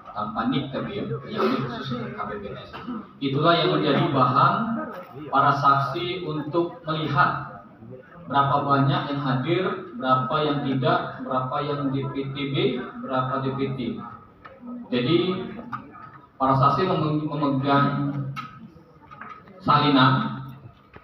tanpa nik tapi yang ini khusus untuk KPPS. Itulah yang menjadi bahan para saksi untuk melihat berapa banyak yang hadir, berapa yang tidak, berapa yang DPTB, berapa DPT. Jadi para saksi memegang salinan.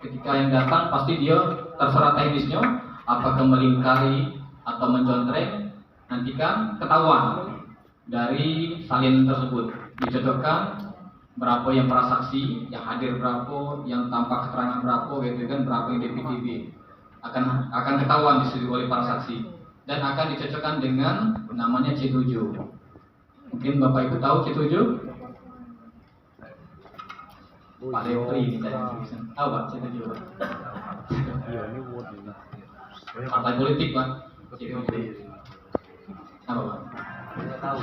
Ketika yang datang pasti dia terserah teknisnya, apakah melingkari atau mencontreng, nanti kan ketahuan dari salinan tersebut. Dicocokkan berapa yang para saksi, yang hadir berapa, yang tanpa keterangan berapa, gitu kan, berapa yang DPTB. Akan ketahuan disuruh oleh para saksi dan akan dicocokkan dengan namanya C7. Mungkin Bapak Ibu tahu C7? Pak Lepri ini saya tahu Pak C7 Pak. Partai politik Pak. C7 apa Pak? Tidak tahu.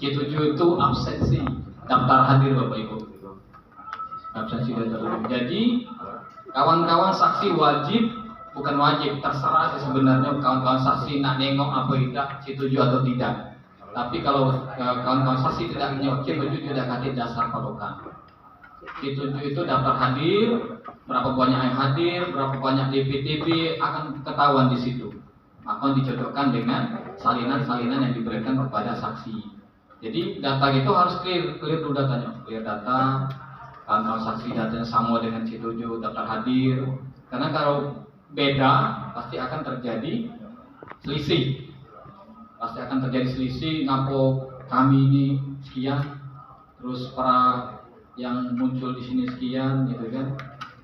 C7 itu absensi daftar hadir Bapak Ibu. Absensi daftar hadir. Jadi kawan-kawan saksi wajib, bukan wajib, terserah sih sebenarnya kawan-kawan saksi nak nengok apa tidak C7 atau tidak. Tapi kalau kawan-kawan saksi tidak nengok C7 tidak hadir dasar patokan. C7 itu daftar hadir, berapa banyak yang hadir, berapa banyak DPTB akan ketahuan di situ. Akan dicocokkan dengan salinan-salinan yang diberikan kepada saksi. Jadi data itu harus clear dulu datanya, clear data. Kawan-kawan saksi datanya sama dengan C7 daftar hadir. Karena kalau beda pasti akan terjadi selisih. Pasti akan terjadi selisih. Ngapo kami ini sekian, terus para yang muncul di sini sekian, gitu kan.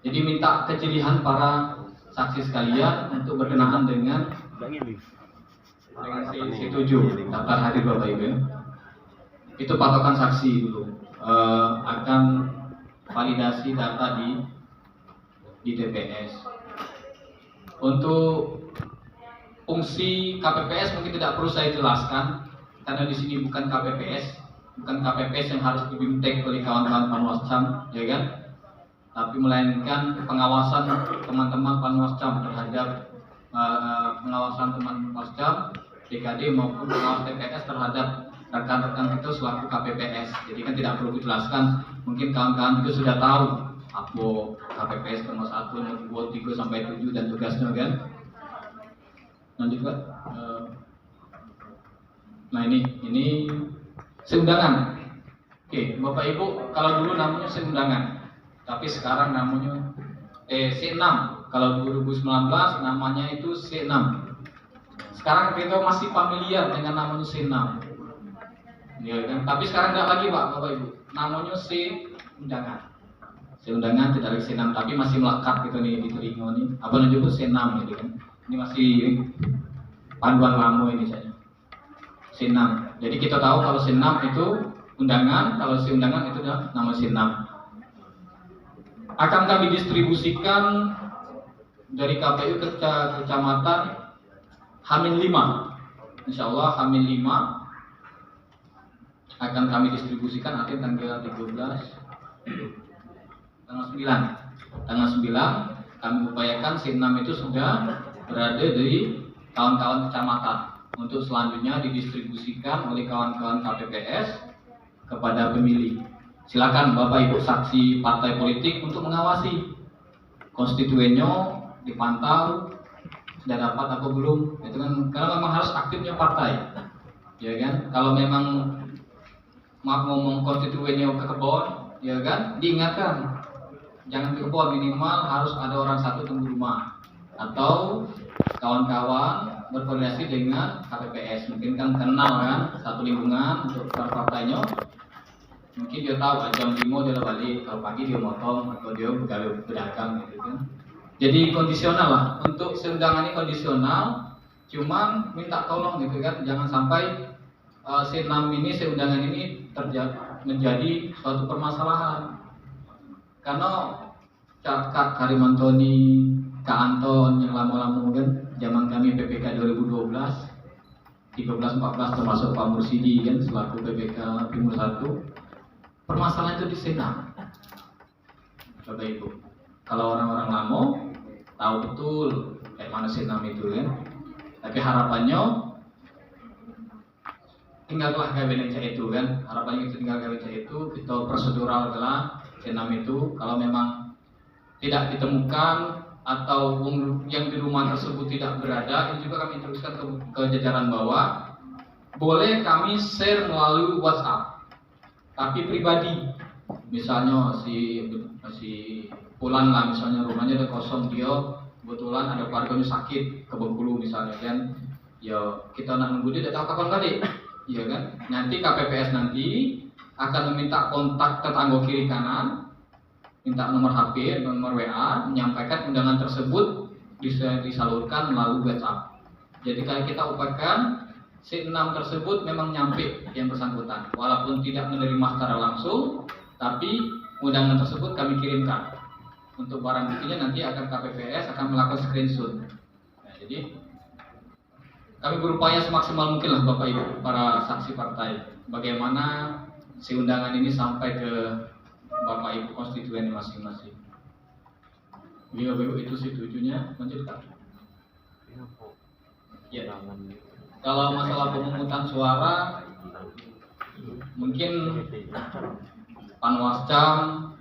Jadi minta kejelihan para saksi sekalian untuk berkenaan dengan C7 daftar hadir Bapak Ibu. Itu patokan saksi dulu. Akan validasi data di TPS. Untuk fungsi KPPS mungkin tidak perlu saya jelaskan karena di sini bukan KPPS yang harus dibintek oleh kawan-kawan Panwascam, ya kan? Tapi melainkan pengawasan teman-teman Panwascam terhadap pengawasan teman Panwascam, DKD maupun pengawas TPS terhadap rekan-rekan itu selaku KPPS. Jadi kan tidak perlu dijelaskan. Mungkin kawan-kawan itu sudah tahu apa KPPS nomor 1, nomor 2, 3 sampai 7 dan tugasnya kan. Lanjut Pak. Nah ini seundangan. Oke, Bapak Ibu, kalau dulu namanya seundangan, tapi sekarang namanya C6. Kalau 2019 namanya itu C6. Sekarang kita masih familiar dengan namanya C6. Ya kan? Tapi sekarang enggak lagi Pak, Bapak Ibu. Namanya C undangan. C undangan tidak lagi C6, tapi masih melekat gitu nih di telinga nih. Apa namanya C6 gitu kan. Ini masih panduan lama ini saja. C6. Jadi kita tahu kalau C6 itu undangan, kalau C undangan itu nama C6. Akan kami distribusikan dari KPU ke kecamatan H-5. Insya Allah H-5 akan kami distribusikan nanti tanggal 13 tanggal 9 kami upayakan C6 itu sudah berada di kawan-kawan kecamatan untuk selanjutnya didistribusikan oleh kawan-kawan KPPS kepada pemilih. Silakan Bapak Ibu saksi partai politik untuk mengawasi konstituennya, dipantau sudah dapat apa belum, itu kan karena memang harus aktifnya partai, ya kan. Kalau memang mau ngomong konstituennya ke kebon, ya kan, diingatkan jangan ke kebon, minimal harus ada orang satu tunggu rumah atau kawan-kawan berkoordinasi dengan KPPS. Mungkin kan kenal kan satu lingkungan untuk partainya. Mungkin dia tahu jam 5 dia balik, kalau pagi dia motong atau dia berdagang gitu kan. Jadi kondisional lah, untuk seundangan ini kondisional, cuman minta tolong gitu kan, jangan sampai C6 ini, seundangan ini menjadi suatu permasalahan. Karena Kak Karimantoni, Kak Anton yang lama-lama kan, zaman kami PPK 2012, 13-14 termasuk Pak Mursidi kan selaku PPK Timur 1. Permasalahan itu di Senam, Bapak Ibu. Kalau orang-orang lama tahu betul kayak mana Senam itu kan. Tapi harapannya tinggallah gawe itu kan, harapannya kita tinggal gawe itu, kita prosedural adalah senam itu kalau memang tidak ditemukan atau yang di rumah tersebut tidak berada, ini juga kami teruskan ke jajaran bawah. Boleh kami share melalui WhatsApp, tapi pribadi. Misalnya si Pulan lah, misalnya rumahnya ada kosong, dia kebetulan ada keluarganya sakit ke Bengkulu misalnya kan, ya kita nak nunggu dia tidak tahu kapan balik, ya kan? Nanti KPPS nanti akan meminta kontak tetangga kiri kanan, minta nomor HP, nomor WA, menyampaikan undangan tersebut disalurkan melalui WhatsApp. Jadi kalau kita upayakan si 6 tersebut memang nyampe yang bersangkutan, walaupun tidak menerima secara langsung, tapi undangan tersebut kami kirimkan. Untuk barang buktinya nanti akan KPPS akan melakukan screenshot. Nah, jadi kami berupaya semaksimal mungkin lah Bapak Ibu para saksi partai, bagaimana si undangan ini sampai ke Bapak Ibu konstituen masing-masing. Bapak Ibu itu setujunya lanjutkan. Ya. Kalau masalah pemungutan suara, mungkin Panwascam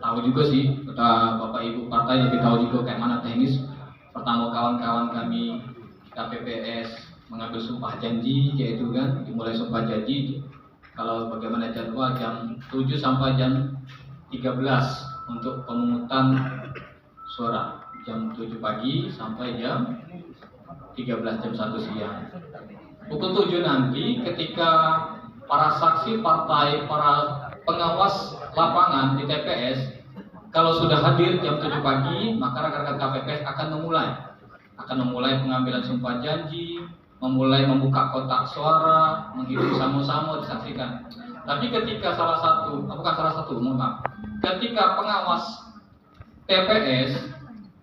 tahu juga sih, kata Bapak Ibu partai lebih tahu juga kayak mana teknis. Pertama kawan-kawan kami KPPS mengambil sumpah janji, yaitu kan dimulai sumpah janji. Kalau bagaimana jadwal jam 7 sampai jam 13 untuk pemungutan suara, jam 7 pagi sampai jam 13 jam 1 siang. Pukul 7 nanti ketika para saksi partai, para pengawas lapangan di TPS kalau sudah hadir jam 7 pagi, maka rekan-rekan KPPS akan memulai pengambilan sumpah janji, memulai membuka kotak suara, menghitung sama-sama disaksikan. Tapi ketika ketika pengawas TPS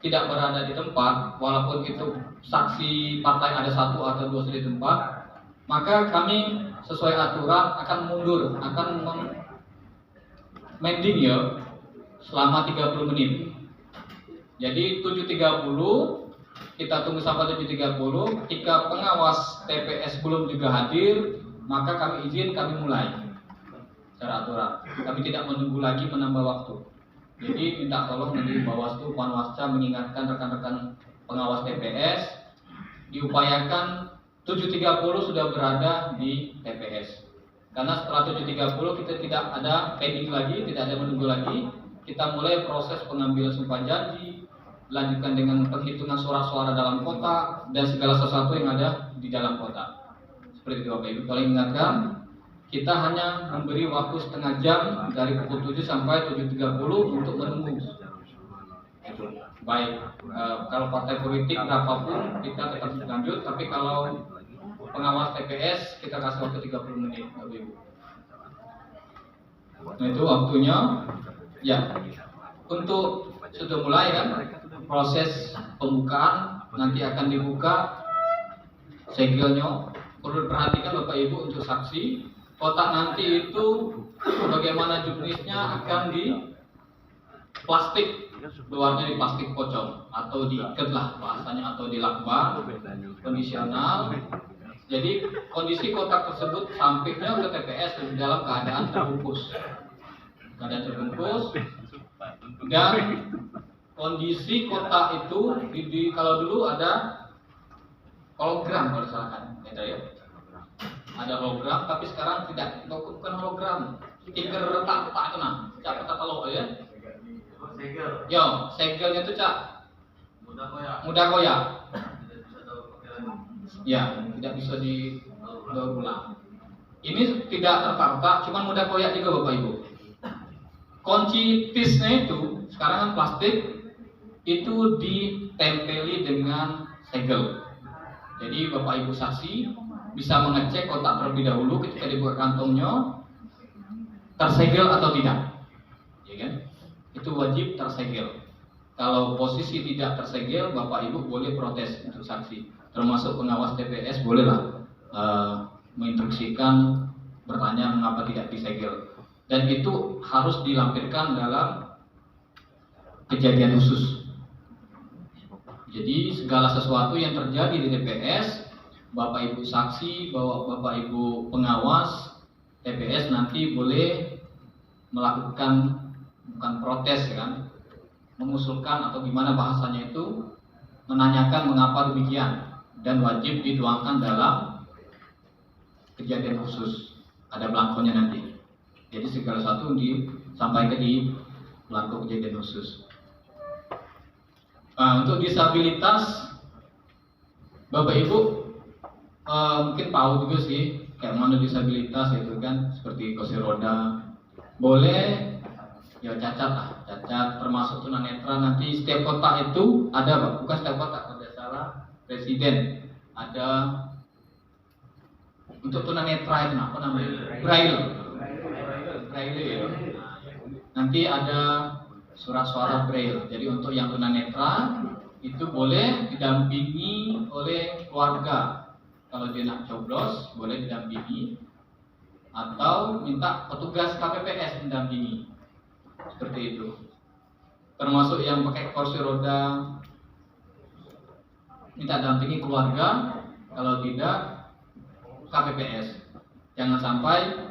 tidak berada di tempat, walaupun itu saksi partai ada 1 atau 2 di tempat, maka kami sesuai aturan akan mundur, akan mending ya selama 30 menit. Jadi 7.30 kita tunggu sampai 7.30. Ketika pengawas TPS belum juga hadir, maka kami mulai secara aturan. Kami tidak menunggu lagi menambah waktu. Jadi minta tolong dari Bawaslu, Panwascam mengingatkan rekan-rekan pengawas TPS, diupayakan 7.30 sudah berada di TPS. Karena setelah 7.30 kita tidak ada pending lagi, tidak ada menunggu lagi. Kita mulai proses pengambilan sumpah janji, lanjutkan dengan penghitungan suara-suara dalam kota dan segala sesuatu yang ada di dalam kota. Seperti itu Bapak Ibu. Kalau ingatkan, kita hanya memberi waktu setengah jam dari pukul 7 sampai 7.30 untuk menunggu. Baik, kalau partai politik berapapun kita tetap lanjut, tapi kalau pengawas TPS kita kasih waktu 30 menit Bapak Ibu. Nah itu waktunya. Ya, untuk sudah mulai kan proses pembukaan, nanti akan dibuka segelnya. Perlu diperhatikan Bapak Ibu untuk saksi, kotak nanti itu bagaimana jenisnya akan di plastik, luarnya di plastik pocong atau diikat lah bahasanya, atau dilakban kondisional. Jadi kondisi kotak tersebut sampingnya ke TPS dalam keadaan terbungkus, dan kondisi kotak itu kalau dulu ada hologram kalau misalkan ya, ada hologram, tapi sekarang tidak, bukan hologram, stiker retak-retak itu nah, cak kata lo ya. Yo, segelnya itu cak mudah koyak. Ya, tidak bisa didaur ulang. Ini tidak retak-retak, cuma mudah koyak juga Bapak Ibu. Kunci tisnya itu sekarang kan plastik, itu ditempeli dengan segel. Jadi Bapak Ibu saksi bisa mengecek kotak terlebih dahulu ketika dibuka kantongnya tersegel atau tidak, ya kan? Itu wajib tersegel. Kalau posisi tidak tersegel, Bapak Ibu boleh protes untuk saksi. Termasuk pengawas TPS bolehlah menginstruksikan, bertanya mengapa tidak disegel. Dan itu harus dilampirkan dalam kejadian khusus. Jadi segala sesuatu yang terjadi di TPS Bapak Ibu saksi, Bapak Ibu pengawas TPS nanti boleh melakukan, bukan protes kan, mengusulkan atau gimana bahasanya itu, menanyakan mengapa demikian, dan wajib dituangkan dalam kejadian khusus. Ada belangkonya nanti. Jadi segala sesuatu disampaikan di belangko kejadian khusus. Untuk disabilitas, Bapak Ibu mungkin tahu juga sih kayak mana disabilitas itu kan, seperti kursi roda, boleh ya cacat lah, cacat termasuk tunanetra. Nanti setiap kota itu ada, Pak, bukan setiap kota, kalau tidak salah presiden ada untuk tunanetra itu apa namanya? Braille ya. Nanti ada surat suara braille. Jadi untuk yang tunanetra itu boleh didampingi oleh keluarga. Kalau dia nak coblos boleh didampingi atau minta petugas KPPS mendampingi. Seperti itu. Termasuk yang pakai kursi roda minta dampingi keluarga, kalau tidak KPPS. Jangan sampai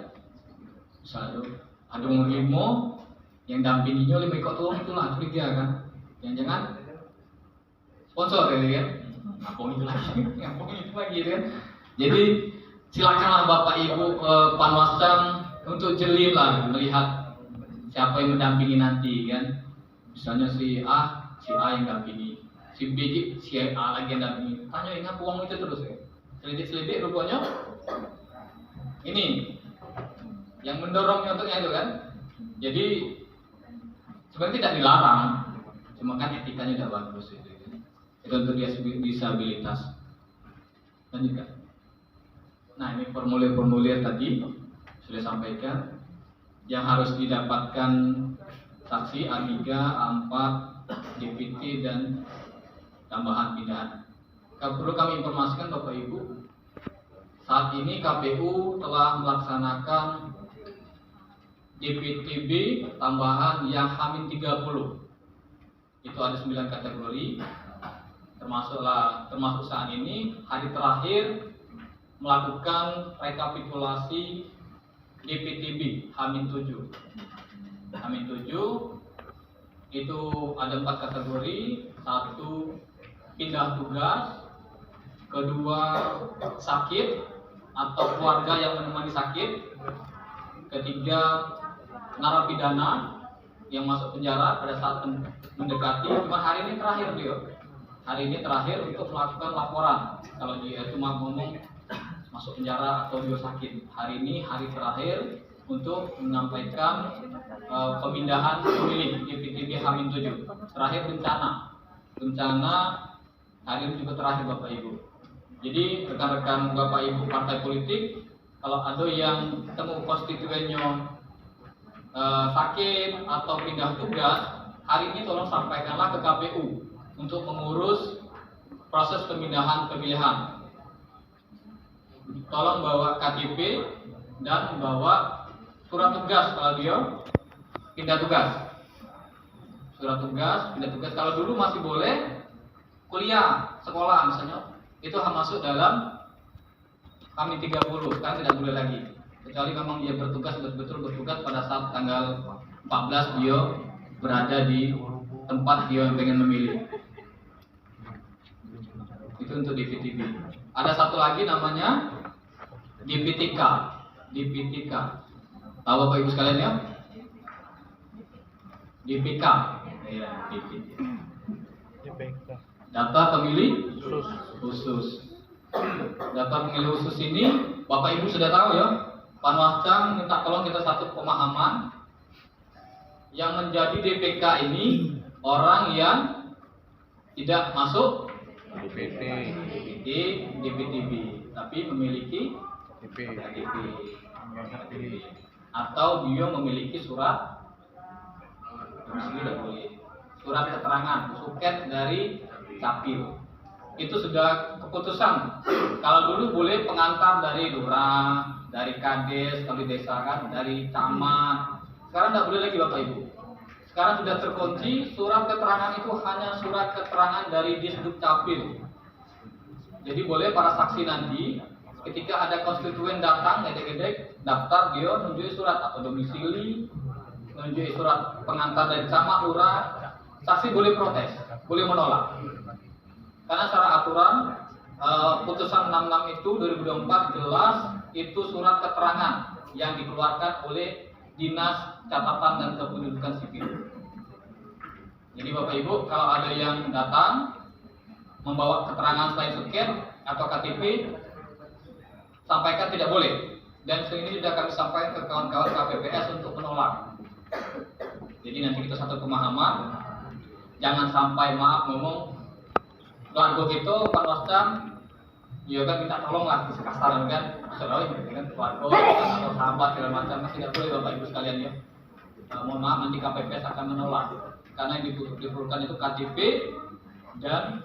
misalnya ada umur 5 yang dampinginya oleh kok tolong itulah curiga kan. Jangan sponsor ya kan. Ngapung itu lagi kan. Jadi silakanlah Bapak Ibu Panwascam untuk jeli lah melihat siapa yang mendampingi nanti kan. Misalnya si A yang dampingi, si B si A lagi yang dampingi. Tanya ingat uang itu terus ya. Selidik rupanya ini yang mendorongnya untuknya itu kan. Jadi sebenarnya tidak dilarang, cuma kan etikanya tidak bagus itu. Itu untuk disabilitas. Lanjutkan. Nah, ini formulir tadi sudah sampaikan yang harus didapatkan saksi A3, A4, DPT dan tambahan pindahan. Perlu kami informasikan Bapak Ibu, saat ini KPU telah melaksanakan DPTB tambahan yang H-30. Itu ada 9 kategori. Termasuk saat ini hari terakhir melakukan rekapitulasi DPTB H-7. H-7 itu ada 4 kategori. 1 pindah tugas, kedua sakit atau keluarga yang menemani sakit, ketiga narapidana yang masuk penjara pada saat mendekati. Cuma hari ini terakhir Hari ini terakhir untuk melakukan laporan. Kalau dia cuma ngomong masuk penjara atau dia sakit. Hari ini hari terakhir untuk menyampaikan pemindahan pemilih DPTB H-7. Terakhir bencana hari ini juga terakhir Bapak Ibu. Jadi rekan-rekan Bapak Ibu partai politik, kalau ada yang ketemu konstituennya sakit atau pindah tugas, hari ini tolong sampaikanlah ke KPU untuk mengurus proses pemindahan pemilihan. Tolong bawa KTP dan bawa surat tugas kalau dia pindah tugas. Surat tugas, pindah tugas. Kalau dulu masih boleh kuliah, sekolah misalnya, itu masuk dalam kami 30, sekarang tidak boleh lagi. Kecuali memang dia bertugas, betul-betul bertugas pada saat tanggal 14 dia berada di tempat dia yang pengen memilih. Itu untuk DPTB. Ada satu lagi namanya DPTK. Tahu Bapak Ibu sekalian ya? DPK. Ya, DPK. Data pemilih khusus. Data pemilih khusus ini Bapak Ibu sudah tahu ya. Panwascam minta tolong kita satu pemahaman. Yang menjadi DPK ini orang yang tidak masuk DPTB, tapi memiliki KTP atau dia memiliki surat keterangan suket dari Capil. Itu sudah keputusan. Kalau dulu boleh pengantar dari lurah, dari kades, kalau di desa kan, dari camat. Sekarang tidak boleh lagi Bapak Ibu. Sekarang sudah terkunci, surat keterangan itu hanya surat keterangan dari Disduk Capil. Jadi boleh para saksi nanti ketika ada konstituen datang gedek-gedek daftar, dia nunjuk surat atau domisili, nunjuk surat pengantar dari camat lurah, saksi boleh protes, boleh menolak. Karena secara aturan putusan 66 itu 2024 jelas itu surat keterangan yang dikeluarkan oleh Dinas Catatan dan Kependudukan Sipil. Jadi Bapak Ibu, kalau ada yang datang membawa keterangan selain suket atau KTP, sampaikan tidak boleh. Dan ini sudah kami sampaikan ke kawan-kawan KPPS untuk menolak. Jadi nanti kita satu pemahaman, jangan sampai maaf ngomong keluarga gitu Pak Wasdam, ya kan minta tolong lah kasar kan, selalu kan keluarga atau sahabat segala macam, tidak boleh Bapak Ibu sekalian ya. Mohon maaf nanti KPPS akan menolak karena yang diperlukan itu KTP dan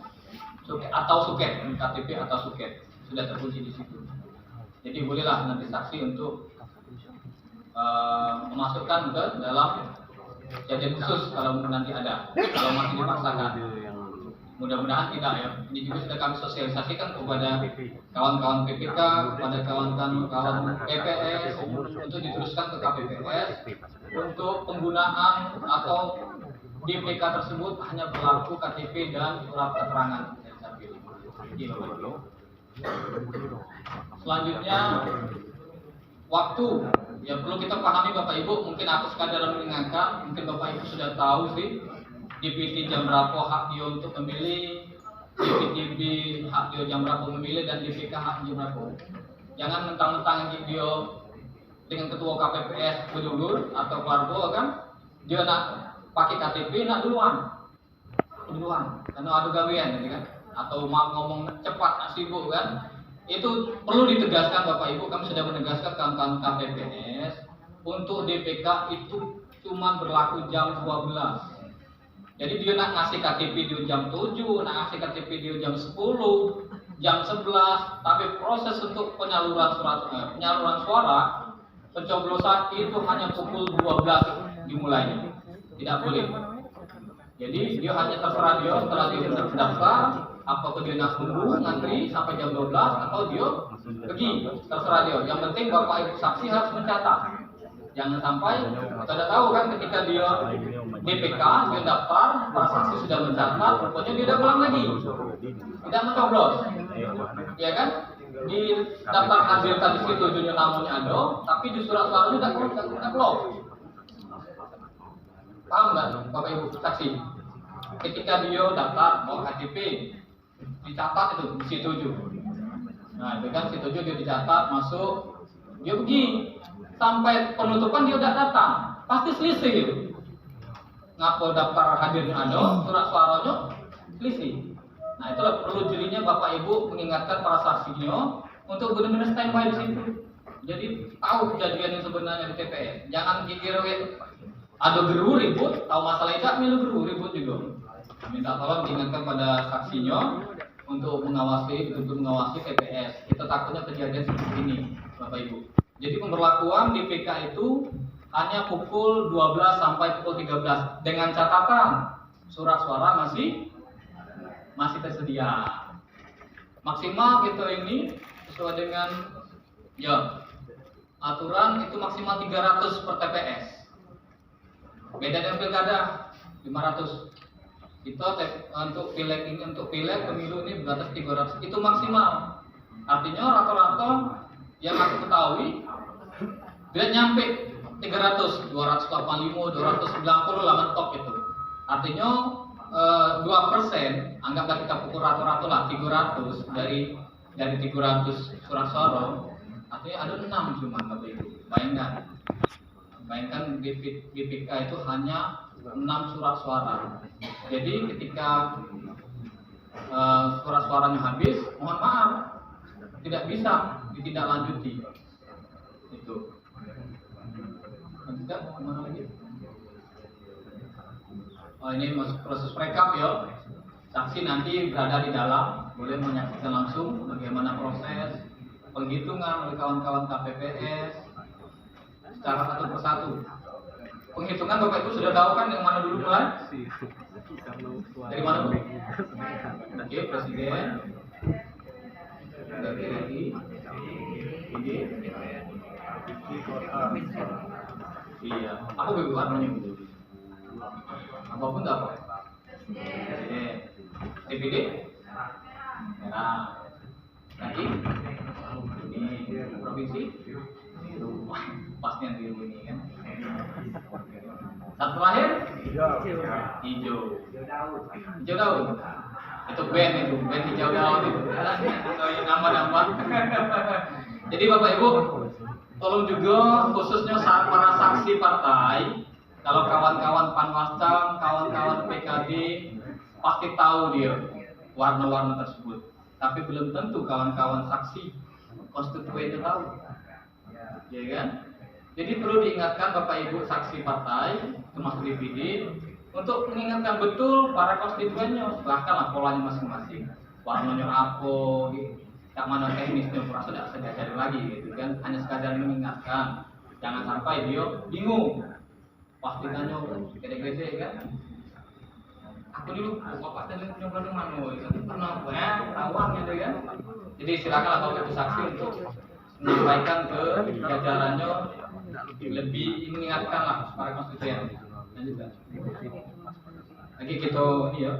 suket, KTP atau suket sudah terkunci di situ. Jadi bolehlah nanti saksi untuk memasukkan ke dalam kejadian khusus kalau nanti ada, kalau masih dipaksakan. Mudah-mudahan tidak ya. Ini juga sudah kami sosialisasikan kepada kawan-kawan PPK, kepada kawan-kawan PPS untuk diteruskan ke KPPS untuk penggunaan atau DPK tersebut hanya berlaku KTP dan surat keterangan dari Capil. Selanjutnya waktu ya perlu kita pahami Bapak Ibu, mungkin aku sekadar mengingatkan, mungkin Bapak Ibu sudah tahu sih DPT jam berapa hak dia untuk memilih, DPTB hak dia jam berapa memilih, dan DPK hak jam berapa. Jangan mentang-mentang dia dengan ketua KPPS berdulur atau keluarga kan, dia nak pakai KTP nak duluan, karena ada gawean gitu kan, atau mau ngomong cepat nak sibuk kan. Itu perlu ditegaskan Bapak Ibu, kami sudah menegaskan kawan-kawan KPPS untuk DPK itu cuma berlaku jam 12. Jadi dia nak ngasih KTP dia jam 7, nak ngasih KTP dia jam 10, jam 11, tapi proses untuk penyaluran suara, pencoblosan itu hanya pukul 12 dimulainya. Tidak boleh. Jadi dia hanya terserah dia setelah dia mendaftar, apakah dia nak tunggu ngantri sampai jam 12 atau dia pergi, terserah dia. Yang penting Bapak Ibu saksi harus mencatat. Jangan sampai kita tahu kan ketika dia DPK, dia daftar, para saksi sudah mencatat, pokoknya dia udah pulang lagi, tidak mencoblos, ya kan? Di daftar hasil tadi situ judul namanya ada, tapi di surat suaranya tidak keluar. Paham nggak Bapak Ibu saksi? Ketika dia daftar bawa KTP, dicatat itu di situ juga. Nah, itu kan situ juga dia dicatat, masuk, dia pergi. Sampai penutupan dia udah datang, pasti selisih itu. Ngapo daftar hadirnya ada, surat suaranya selisih. Nah itulah perlu jelinya Bapak Ibu mengingatkan para saksinya untuk benar-benar standby di situ. Jadi tahu kejadian yang sebenarnya di TPS. Jangan dikira ada geru ribut, tahu masalah itu milu geru ribut juga. Minta tolong diingatkan pada saksinya untuk mengawasi, betul-betul mengawasi TPS. Kita takutnya kejadian seperti ini, Bapak Ibu. Jadi pemberlakuan DPK itu hanya pukul 12 sampai pukul 13 dengan catatan surat suara masih tersedia. Maksimal gitu ini sesuai dengan ya aturan itu maksimal 300 per TPS. Beda dengan pilkada 500. Itu untuk pileg ini, untuk pileg pemilu ini batas 300 itu maksimal. Artinya rata-rata yang aku ketahui dia nyampe 300, 285, 290 lah mentok itu. Artinya 2%, anggaplah kita pukul rata-rata lah 300 dari 300 surat suara, artinya ada 6 cuma Bapak Ibu. Bayangkan DPK itu hanya 6 surat suara. Jadi ketika surat suaranya habis, mohon maaf tidak bisa ditindaklanjuti. Itu. Tidak, kemana lagi? Oh ini masuk proses rekap ya. Saksi nanti berada di dalam, boleh menyaksikan langsung bagaimana proses penghitungan oleh kawan-kawan KPPS secara satu persatu. Penghitungan Bapak Ibu sudah tahu kan yang mana dulu mulai? Dari mana Bu? Oke, Presiden. DPRI, iya, aku bebas warnanya gitu. Apapun tak apa. DPD, merah. Nanti ini provinsi, pasti yang biru ini kan. Satu terakhir, hijau. Hijau daun. Itu band hijau daun itu. Nama-nama. Jadi Bapak Ibu, tolong juga khususnya saat para saksi partai, kalau kawan-kawan Panwascam, kawan-kawan PKB pasti tahu dia warna-warna tersebut. Tapi belum tentu kawan-kawan saksi konstituen itu tahu, ya kan? Jadi perlu diingatkan Bapak Ibu saksi partai, termasuk DPD, untuk mengingatkan betul para konstituennya. Silahkanlah polanya masing-masing, warnanya apa, tak mana teknisnya, kurang sudah saya cari lagi, gitu kan? Hanya sekadar mengingatkan, jangan sampai dia bingung. Pasti tanya, gede-gede kan? Aku dulu bapak tadi punya mana, pernah banyak tawang gitu kan. Jadi silakan kalau itu saksi untuk menyampaikan ke jajarannya, lebih mengingatkan lah para konstituen. Lanjutkan. Lagi kita ya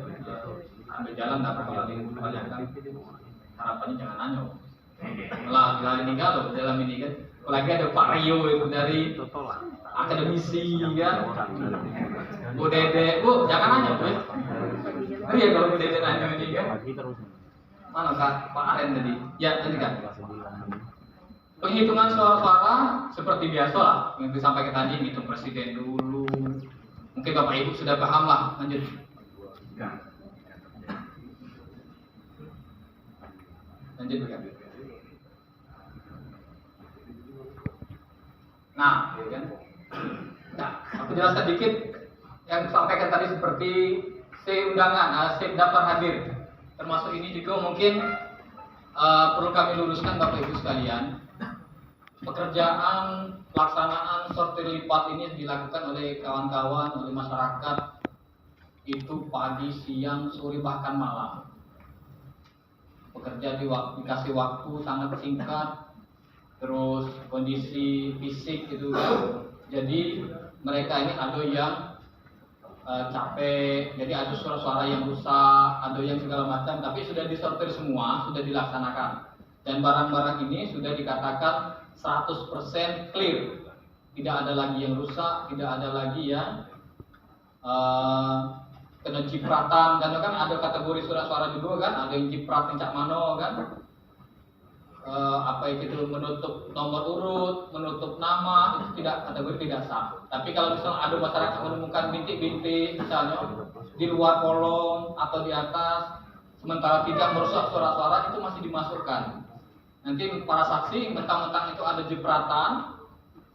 ambil jalan dapat kalau ditanyakan, harapannya jangan nanya. Malah ini kalau dalam ini kan, apalagi ada Pak Rio itu dari akademisi kan. Bu Dede, Bu jangan nanya Bu. Iya kalau Bu Dede nanya ini kan. Mana Kak Pak Aren tadi? Ya tadi kan. Penghitungan suara-suara seperti biasa lah yang disampaikan tadi, hitung presiden dulu. Mungkin Bapak Ibu sudah paham lah. Lanjut. Lanjut kan. Nah, ya kan. Nah, aku jelaskan dikit yang disampaikan tadi seperti undangan, daftar hadir. Termasuk ini juga mungkin perlu kami luruskan Bapak Ibu sekalian. Pekerjaan pelaksanaan sortir lipat ini dilakukan oleh kawan-kawan, oleh masyarakat itu pagi, siang, sore bahkan malam. Bekerja dikasih waktu sangat singkat, terus kondisi fisik itu kan. Jadi mereka ini ada yang capek, jadi ada suara-suara yang rusak, ada yang segala macam, tapi sudah disortir semua, sudah dilaksanakan. Dan barang-barang ini sudah dikatakan 100% clear. Tidak ada lagi yang rusak, tidak ada lagi yang kena cipratan, karena kan ada kategori surat-suara juga kan, ada yang ciprat yang cak mano kan, apa itu menutup nomor urut, menutup nama, itu tidak kategori tidak sah. Tapi kalau misalnya ada masyarakat menemukan bintik-bintik misalnya di luar kolom atau di atas, sementara tidak merusak suara-suara, itu masih dimasukkan. Nanti para saksi mentang-mentang itu ada jepratan,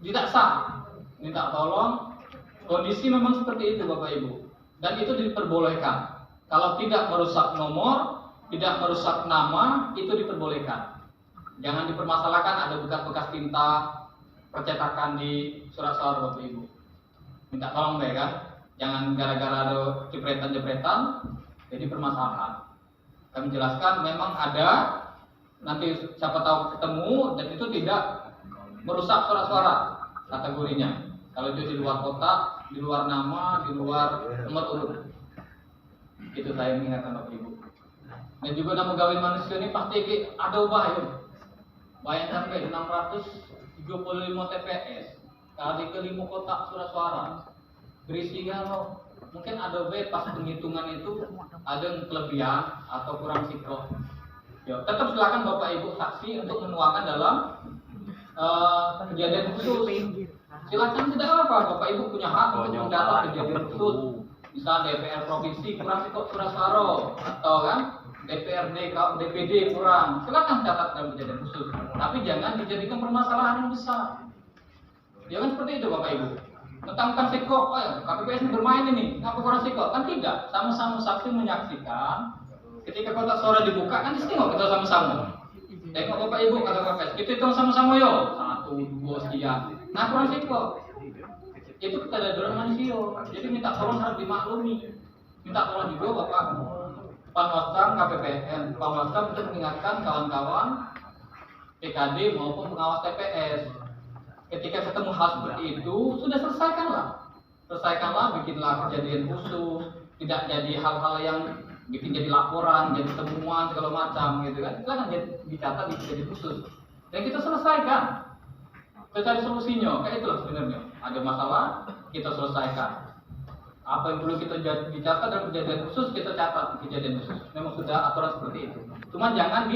tidak sah. Minta tolong, kondisi memang seperti itu Bapak Ibu. Dan itu diperbolehkan. Kalau tidak merusak nomor, tidak merusak nama, itu diperbolehkan. Jangan dipermasalahkan ada bekas-bekas tinta percetakan di surat-suara Bapak Ibu. Minta tolong deh kan. Jangan gara-gara ada jepretan-jepretan jadi permasalahan. Kami jelaskan memang ada, nanti siapa tahu ketemu dan itu tidak merusak surat-suara kategorinya. Kalau itu di luar kotak, di luar nama, di luar nomor urut. Itu saya mengingatkan Bapak Ibu. Dan juga nama gawe manusia ini pasti ada ubah ya. Bayangkan sampai 635 TPS kali ke 5 kotak surat suara. Berisi kalau mungkin ada pas penghitungan itu ada yang kelebihan atau kurang sinkron. Ya, tetap silakan Bapak Ibu saksi untuk menuangkan dalam kejadian khusus. Silakan, tidak apa, Bapak Ibu punya hak untuk mencatat kejadian khusus. Misal DPR provinsi kurang sikok surat suara atau kan DPRD, DPD kurang. Silakan catat dalam kejadian khusus. Tapi jangan dijadikan permasalahan yang besar. Jangan seperti itu Bapak Ibu. Mentang-mentang sikok, KPPS ini bermain ini, ngapa kurang sikok? Kan tidak. Sama-sama saksi menyaksikan. Ketika kotak suara dibuka kan disinggung kita sama-sama. Tengok Bapak Ibu kata KPPS, kita hitung sama-sama yo. 1, 2, sekian. Nah kurang sikok. Itu kesadaran manusia. Jadi minta tolong harus dimaklumi. Minta tolong juga Bapak Panwascam KPPN, Panwascam untuk mengingatkan kawan-kawan PKD maupun pengawas TPS. Ketika ketemu hal seperti itu, sudah selesaikanlah, bikinlah kejadian khusus, tidak jadi hal-hal yang bikin jadi laporan, jadi temuan segala macam gitu kan. Silakan dicatat di kejadian khusus dan kita selesaikan. Kita cari solusinya, kayak itulah sebenarnya. Ada masalah, kita selesaikan. Apa yang perlu kita dicatat dalam kejadian khusus, kita catat di kejadian khusus. Memang sudah aturan seperti itu. Cuman jangan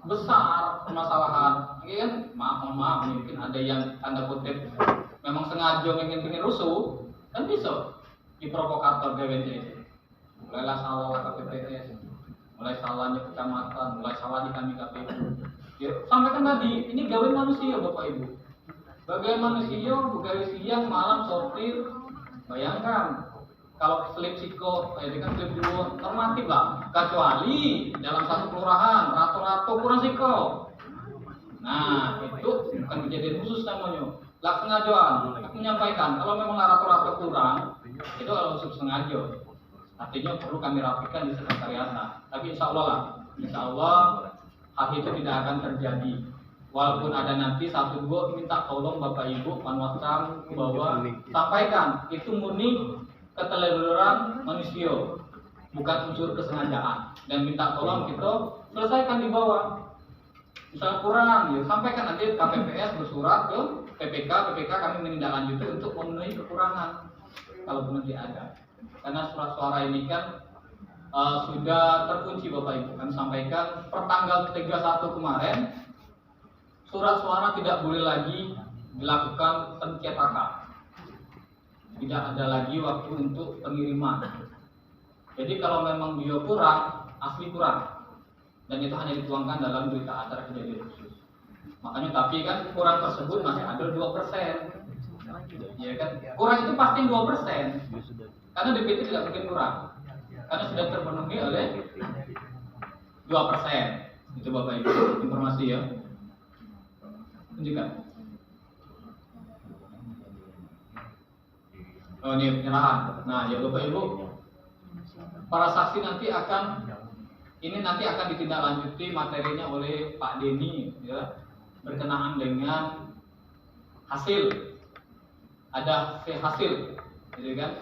besar permasalahan. Mungkin maaf, mungkin ada yang tanda kutip memang sengaja ingin rusuh, kan bisa diprovokator GWT itu. Mulailah salah KPPS, mulai salahnya kecamatan, mulai salah di kami KPU. Ya, sampaikan tadi, ini gawe manusia Bapak Ibu. Bagai manusia, begawe siang, malam, sortir. Bayangkan kalau slip psiko, itu kan slip dulu normatif lah. Kecuali dalam satu kelurahan, rata-rata kurang psiko. Nah, itu bukan kejadian khusus namanya. Laksengajaan, aku menyampaikan kalau memang rata-rata kurang, itu kalau khusus sengaja. Artinya perlu kami rapikan di sekretariat. Tapi insya Allah hal itu tidak akan terjadi. Walaupun ada nanti satu dua minta tolong Bapak Ibu Panwascam bahwa sampaikan itu murni keteledoran manusia, bukan unsur kesengajaan, dan minta tolong kita selesaikan di bawah. Misalnya kurang, ya sampaikan nanti KPPS bersurat ke PPK kami menindaklanjuti untuk memenuhi kekurangan kalau nanti ada. Karena surat-suara ini kan sudah terkunci Bapak Ibu. Kami sampaikan pertanggal 31 kemarin surat suara tidak boleh lagi dilakukan pencetakan. Tidak ada lagi waktu untuk pengiriman. Jadi kalau memang dia kurang, asli kurang. Dan itu hanya dituangkan dalam berita acara kejadian khusus. Makanya tapi kan kurang tersebut masih ada 2%. Ya kan? Kurang itu pasti 2%. Karena DPT tidak mungkin kurang. Karena sudah terpenuhi oleh 2%. Itu Bapak Ibu informasi ya. Tunjukkan. Oh ini penyerahan. Nah ya Bapak Ibu, para saksi nanti akan ditindaklanjuti materinya oleh Pak Denny ya, berkenaan dengan hasil. Ada hasil, gitu kan?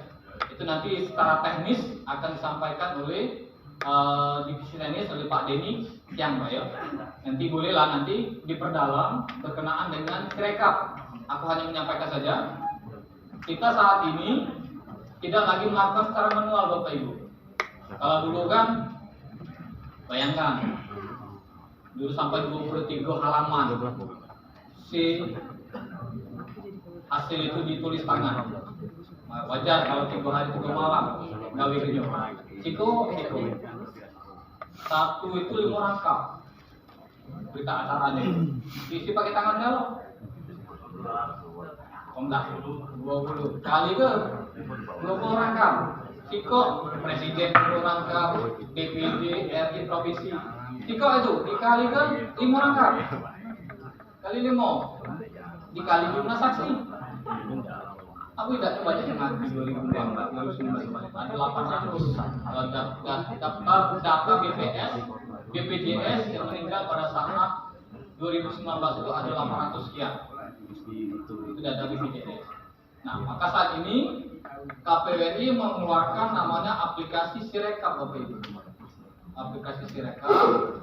Itu nanti secara teknis akan disampaikan oleh divisi teknis oleh Pak Denny yang Pak ya. Nanti bolehlah nanti diperdalam berkenaan dengan Sirekap. Aku hanya menyampaikan saja. Kita saat ini tidak lagi melakukan secara manual Bapak Ibu. Kalau dulu kan bayangkan dulu sampai 23 halaman si hasil itu ditulis tangan. Wajar kalau 3 hari 3 malam gawe kerja. Siko satu itu 5 rangkap berita acaranya. Isi pakai tangan kalau 20 kali ke 20 rangkap. Siko presiden 20 rangkap, DPD RI provinsi. Siko itu dikali ke 5 rangkap. Kali 5 dikali jumlah saksi. Aku tidak coba aja dengan 2019 ada 800 daftar data BPS, BPJS yang meninggal pada saat 2019 itu ada 800 sekian. Itu data BPJS. Nah, maka saat ini KPWRI mengeluarkan namanya aplikasi Sirekap Bapak Ibu. Aplikasi Sirekap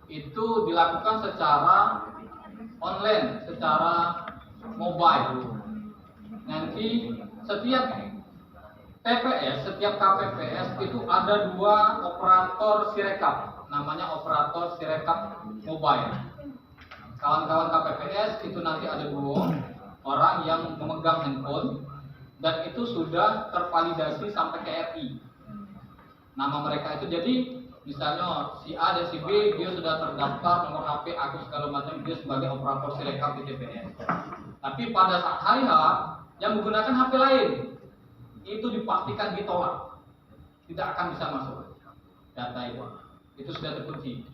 itu dilakukan secara online, secara mobile. Nanti setiap TPS, setiap KPPS itu ada 2 operator Sirekap, namanya operator Sirekap mobile. Kawan-kawan KPPS itu nanti ada 2 orang yang memegang handphone dan itu sudah tervalidasi sampai ke RI. Nama mereka itu jadi misalnya si A dan si B dia sudah terdaftar nomor HP, akun segala macam, dia sebagai operator Sirekap di TPS. Tapi pada saat hari H yang menggunakan HP lain itu dipastikan ditolak, tidak akan bisa masuk data itu sudah terkunci.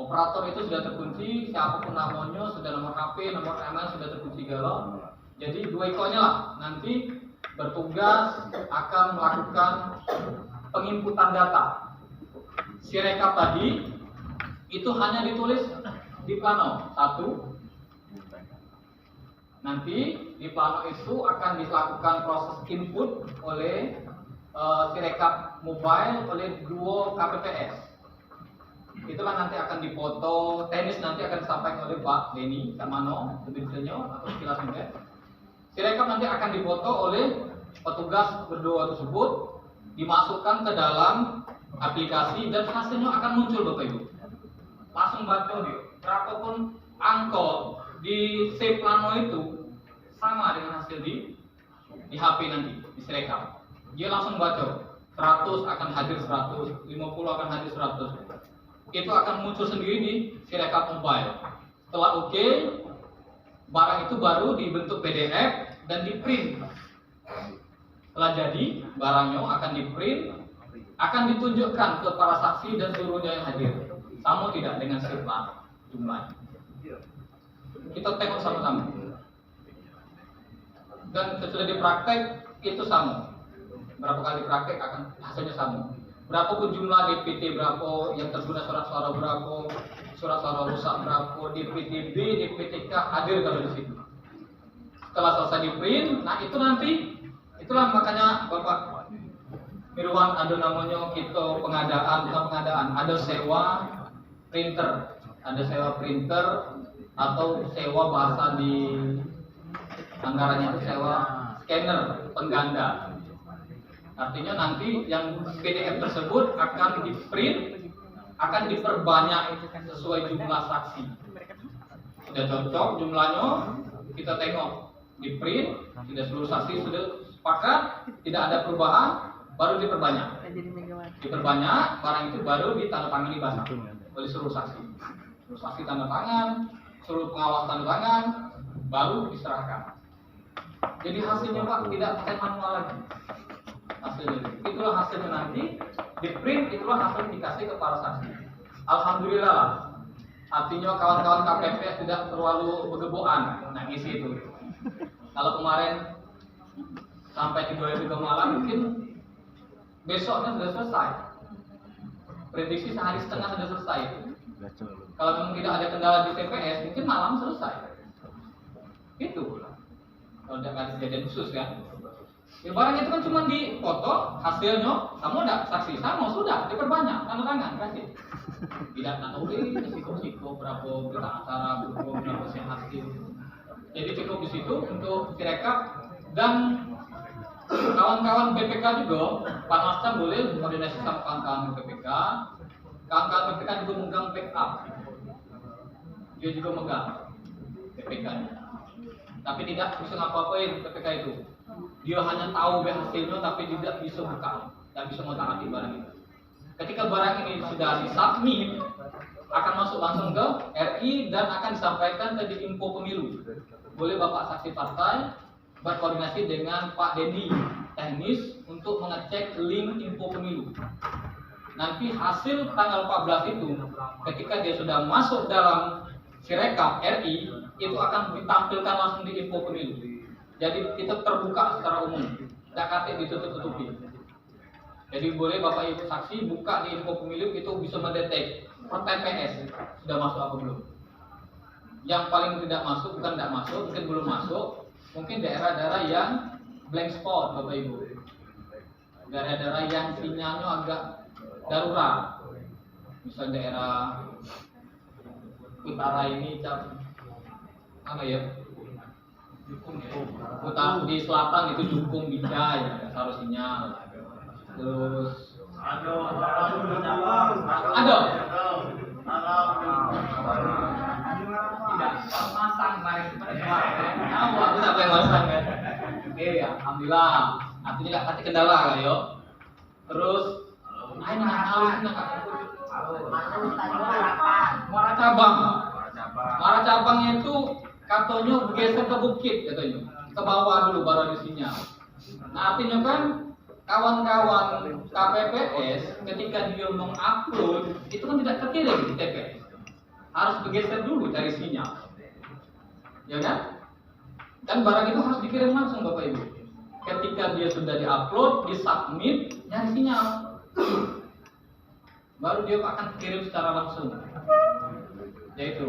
Operator itu sudah terkunci, siapapun namanya, sudah nomor HP, nomor email sudah terkunci galau. Jadi 2 ikonnya lah nanti bertugas akan melakukan penginputan data. Sirekap tadi itu hanya ditulis di plano 1. Nanti di plano itu akan dilakukan proses input oleh Sirekap mobile oleh duo KPPS. Itulah nanti akan dipoto, teknis nanti akan disampaikan oleh Pak Denny Samano, lebih detailnya atau sekilas mungkin. Sirekap nanti akan dipoto oleh petugas berdua tersebut, dimasukkan ke dalam aplikasi dan hasilnya akan muncul Bapak Ibu. Langsung baca dia, berapapun angka di save plano itu sama dengan hasil di HP nanti di Sirekap. Dia langsung baca 100 akan hadir 100, 50 akan hadir 100. Itu akan muncul sendiri di Sirekap mobile. Setelah oke, barang itu baru dibentuk PDF dan di print. Setelah jadi, barangnya akan di print, akan ditunjukkan ke para saksi dan seluruhnya yang hadir. Sama tidak dengan save plano jumlahnya. Kita tengok sama-sama. Dan setelah dipraktek itu sama. Berapa kali praktek akan hasilnya sama. Berapapun jumlah DPT berapa, yang terguna surat suara berapa, surat suara rusak berapa, DPT B, DPT K hadir kalau di situ. Setelah selesai di print, nah itu nanti, itulah makanya Bapak Mirwan ada namanya kita pengadaan, ada sewa printer, atau sewa bahasa di anggarannya itu sewa scanner pengganda. Artinya nanti yang PDF tersebut akan di-print, akan diperbanyak sesuai jumlah saksi. Sudah cocok jumlahnya, kita tengok di-print, sudah seluruh saksi sudah sepakat, tidak ada perubahan, baru diperbanyak. Diperbanyak, barang itu baru ditandatangani basah oleh seluruh saksi. Seluruh saksi tanda tangan, seluruh pengawas tanda tangan, baru diserahkan. Jadi hasilnya Pak tidak pakai manual lagi. Hasilnya, itulah hasilnya nanti di print, itulah hasil dikasih ke para saksi. Alhamdulillah lah. Artinya kawan-kawan KPPS tidak terlalu bergeboan ngisi itu. Kalau kemarin sampai 3 malam mungkin besoknya sudah selesai. Prediksi sehari setengah sudah selesai. Kalau memang tidak ada kendala di TPS mungkin malam selesai. Itu. Kalau tidak ada kejadian khusus kan. Ya, barang itu kan cuma dipoto, hasilnya sama enggak saksi sama sudah diperbanyak tanda tangan kasih. Tidak tahu risiko berapa kita acara berapa hasil. Jadi cukup di situ untuk Sirekap dan kawan-kawan PPK juga, Pak Mascam boleh koordinasi sama kawan-kawan PPK. Kawan-kawan PPK juga megang backup. Dia juga megang PPK-nya. Tapi tidak bisa ngapa-ngapain PPK itu. Dia hanya tahu hasilnya tapi tidak bisa buka, tidak bisa ngotak-atik barang itu. Ketika barang ini sudah disubmit, akan masuk langsung ke RI dan akan disampaikan ke Info Pemilu. Boleh Bapak saksi partai berkoordinasi dengan Pak Denny teknis untuk mengecek link Info Pemilu. Nanti hasil tanggal 14 itu, ketika dia sudah masuk dalam Sirekap RI, itu akan ditampilkan langsung di Info Pemilu. Jadi itu terbuka secara umum, tidak katik ditutup-tutupi. Jadi boleh Bapak Ibu saksi buka di Info Pemilu, itu bisa mendetek per TPS sudah masuk apa belum. Yang paling tidak masuk, bukan tidak masuk, mungkin belum masuk, mungkin daerah-daerah yang blank spot Bapak Ibu. Daerah-daerah yang sinyalnya agak darurat. Misal daerah utara ini apa ya? Utara di selatan itu Jukung Bidai ya, taruh sinyal. Terus ada. Tidak masang bareng. Tahu aku tak pengen masang kan. Oke ya, alhamdulillah. Artinya tidak kasih kendala kan yo. Terus ayo nak Muara Cabangnya itu katanya bergeser ke bukit katanya. Ke bawah dulu baru ada sinyal. Nah artinya kan kawan-kawan KPPS ketika dia mengupload itu kan tidak terkirim di TPS. Harus bergeser dulu cari sinyal. Ya kan? Dan barang itu harus dikirim langsung Bapak Ibu. Ketika dia sudah diupload, disubmit, nyari sinyal. baru dia akan kirim secara langsung. Yaitu,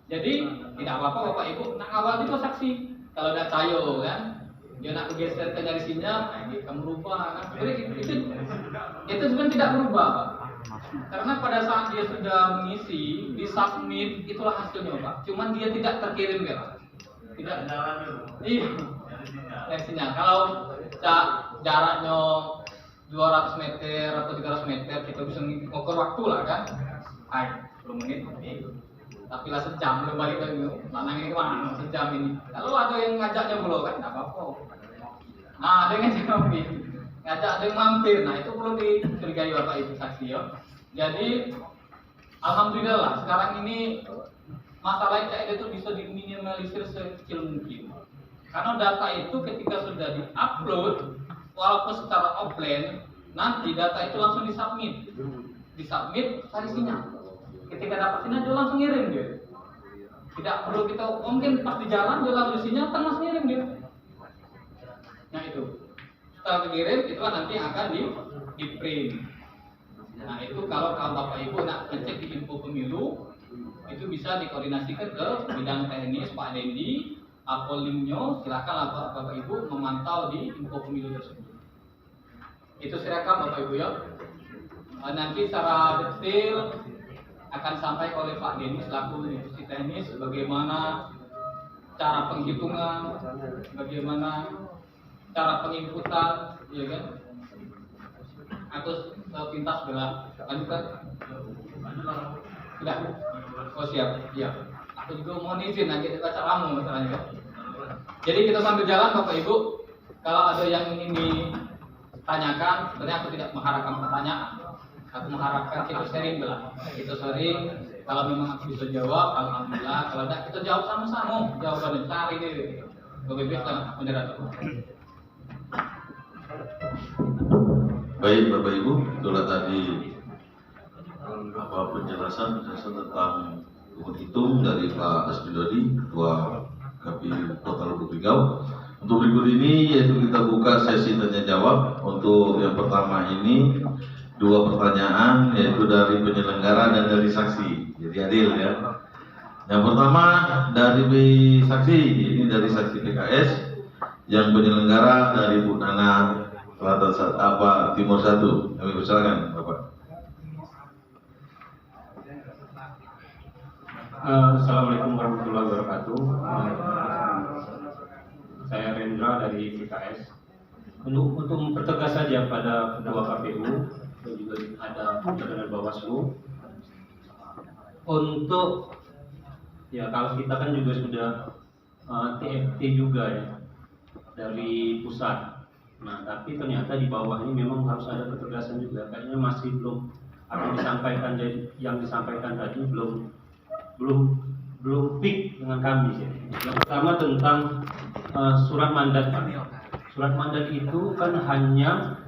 jadi tidak apa-apa Bapak Ibu nak awal itu saksi. Kalau tidak tayo kan, dia nak geser ke narisinya, ini kamu rubah kan? Itu sebenarnya tidak berubah, Pak. Karena pada saat dia sudah mengisi, di submit, itulah hasilnya, Pak. Cuman dia tidak terkirim ya, Pak. Tidak. Iya. Narisinya. Kalau jaraknya 200 meter atau 300 meter, kita bisa mengukur waktu lah kan? 10 menit. Tapi lah sejam belum balik lagi. Lanang ini kemana? Sejam ini. Lalu ada yang ngajaknya belum kan? Tidak apa-apa. Nah, ada yang ngajak ada yang mampir. Nah, itu perlu dicurigai Bapak Ibu saksi ya. Jadi, alhamdulillah lah, sekarang ini masalah ICD itu bisa diminimalisir sekecil mungkin. Karena data itu ketika sudah di-upload, walaupun secara offline, nanti data itu langsung disubmit. Disubmit, cari sinyal. Ketika dapat sinyal, dia langsung ngirim dia. Tidak perlu kita, mungkin pas di jalan, dia langsung sinyal, kan langsung ngirim dia. Nah itu, setelah dikirim, itu nanti akan di-print. Nah itu kalau Bapak Ibu nak ngecek di info pemilu, itu bisa dikoordinasikan ke bidang teknis Pak Dendi, apa linknya, silakan Bapak Ibu memantau di info pemilu tersebut. Itu silakan Bapak Ibu ya. Nanti secara detail akan sampai oleh Pak Dendi selaku divisi teknis bagaimana cara penghitungan, bagaimana cara penginputan, ya kan? Aku pintas belah, lanjutkan. Sudah. Oh siap, ya. Aku juga mohon izin nanti kita caramu masalahnya. Jadi kita sambil jalan Bapak Ibu, kalau ada yang ingin ditanyakan, sebenarnya aku tidak mengharapkan pertanyaan. Aku mengharapkan kita sharing lah. Kita sharing, kalau memang aku bisa jawab, alhamdulillah. Kalau tidak kita jawab sama-sama, jawabannya cari deh. Bapak Ibu kan moderator. Baik Bapak Ibu, itulah tadi penjelasan tentang hitung dari Pak Asbidodi, Ketua KPU Kota Lubuk Linggau. Untuk berikut ini yaitu kita buka sesi tanya jawab. Untuk yang pertama ini 2 pertanyaan yaitu dari penyelenggara dan dari saksi. Jadi adil ya. Yang pertama dari saksi, ini dari saksi PKS. Yang penyelenggara dari Bu Nana Selatan Timur 1. Kami persilakan Bapak. Assalamualaikum warahmatullahi wabarakatuh. Saya Rendra dari PKS. Untuk mempertegas saja pada Ketua KPU dan juga ada dari Bawaslu. Untuk ya kalau kita kan juga sudah TFT juga ya dari pusat. Nah, tapi ternyata di bawah ini memang harus ada ketegasan juga. Kayaknya masih belum apa yang disampaikan tadi belum peak dengan kami. Yang pertama tentang surat mandat. Surat mandat itu kan hanya